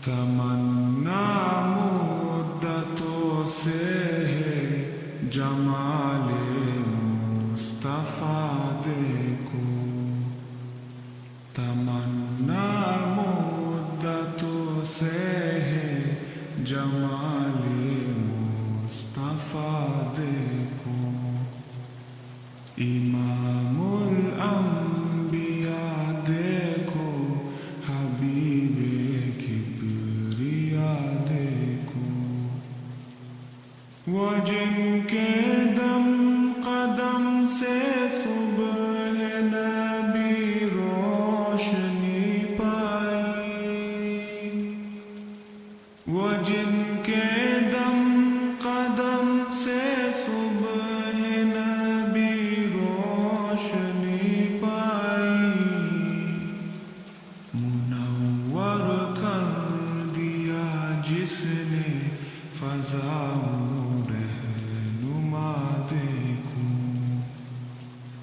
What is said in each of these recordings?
تمنا مدتوں سے ہے جمال مصطفیٰ دیکھو، تمنا مدتوں سے ہے جمال مصطفیٰ دیکھو، امام الانبیاء دیکھو، حبیب کبریا دیکھو، وہ جن کے دم قدم سے صبح نبی روشنی پائی، وہ جن کے دم قدم سے صبح نبی روشنی پائی، منور کر دیا جس نے فضا و رہنما دیکھو،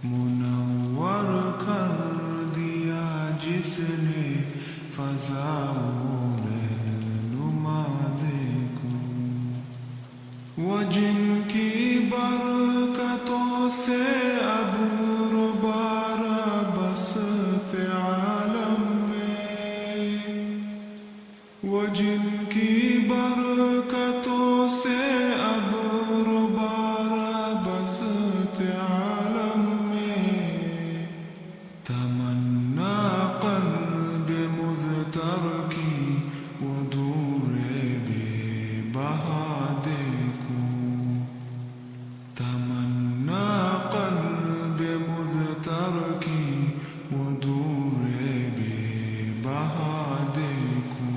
منور کر دیا جس نے فضا و رہنما دیکھو، وہ جن کی برکتوں سے ابر بار بسط عالم میں، وہ جن کی برکتوں سے ابر بار بسط عالم میں، تمنا قلب مضطر کی وہ دور بے بہا دیکھو، تمنا قلب مضطر کی وہ دور بے بہا دیکھو،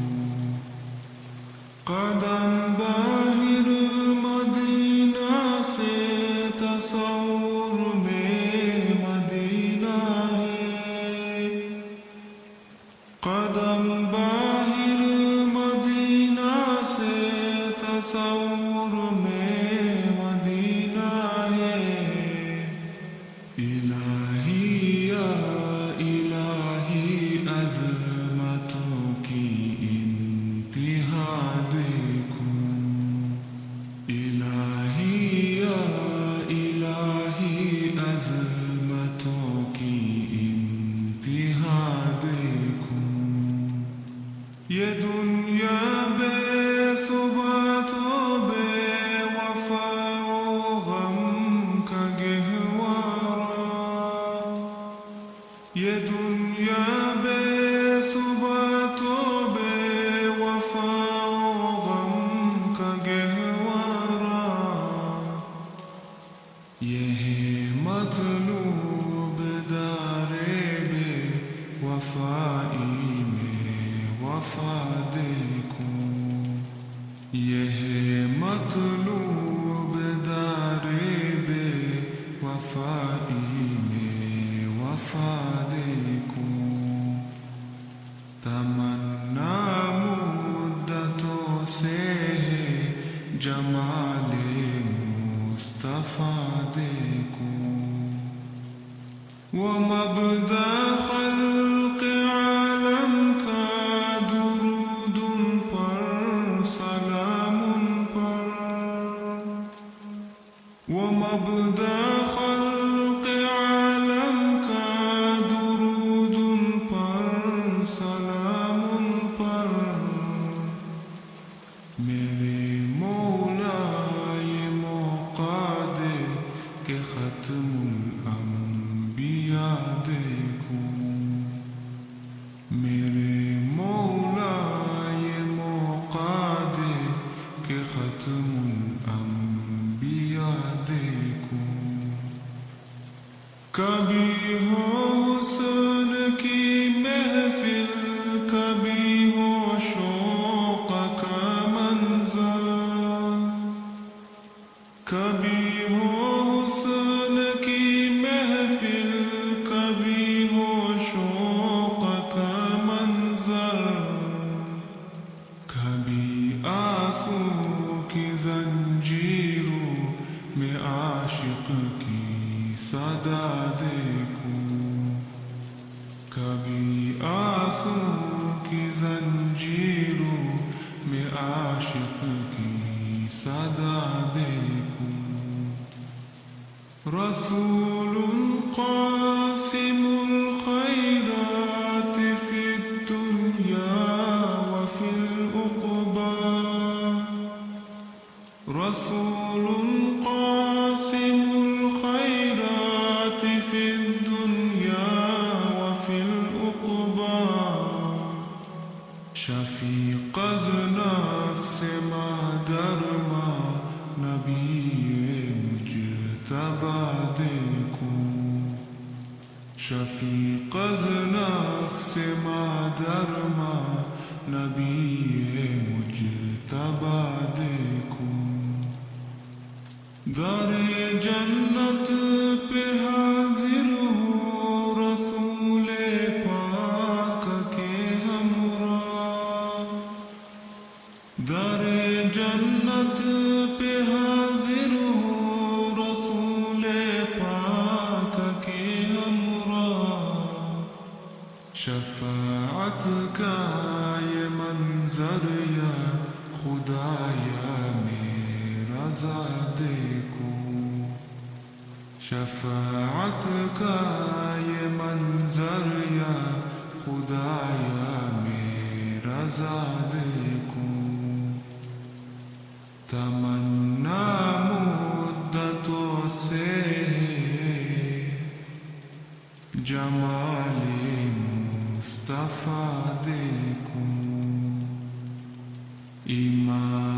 قدم باہر مدینہ سے تصور میں مدینہ ہے، قدم باہر مدینہ سے تصور میں مدینہ ہے، الہی یا الہی عظمتوں کی انتہا دیکھو، الہی یا الہی عظمتوں کی انتہا دیکھو، یہ دنیا بے ثبات و بے وفا و غم کا گہوارہ، یہ دنیا بے ثبات و بے وفا و غم کا گہوارہ، یہ ہے مطلوب دار بے وفائی میں وفا دیکھو، یہ ہے مطلوب دار بے وفائی میں وفا دیکھو، تمنا مدتوں سے ہے جمال مصطفیٰ دیکھو، وہ مبدأ خلق عالم کا درود ان پر سلام ان پر، وہ مبدأ خلق عالم کا درود ان پر سلام ان پر، میرے مولا یہ موقع دے کہ ختم الانبیاء دیکھو، میرے مولا یہ موقع دے کہ ختم الانبیاء دیکھو، کبھی ہو حسن کی محفل، کبھی ہو شوق کا منظر، کبھی ہو حسن کی محفل، کبھی ہو شوق کا منظر، کبھی آنسو کی زنجیروں میں عاشق کی صدا دیکھو، کبھی آنسو کی زنجیروں عاشق کی صدا دیکھوں رسول قاسم الخيرات في الدنيا وفي العقبى رسول قاسم الخيرات في الدنيا وفي العقبى شفیق از نفس ما درما نبی مجتبی دیکھوں شفیق از نفس ما درما نبی مجتبی دیکھوں در جنت پہ حاضر ہوں رسول پاک کے ہمراہ در جنت پہ حاضر ہوں رسول پاک کے ہمراہ شفاعت کا یہ منظر یا خدایا میرا رضا دیکھوں شفاعت کا یہ منظر یا خدایا میرا رضا دیکھوں تمنا مدتوں سے جمال مصطفیٰ دیکھوں ایمان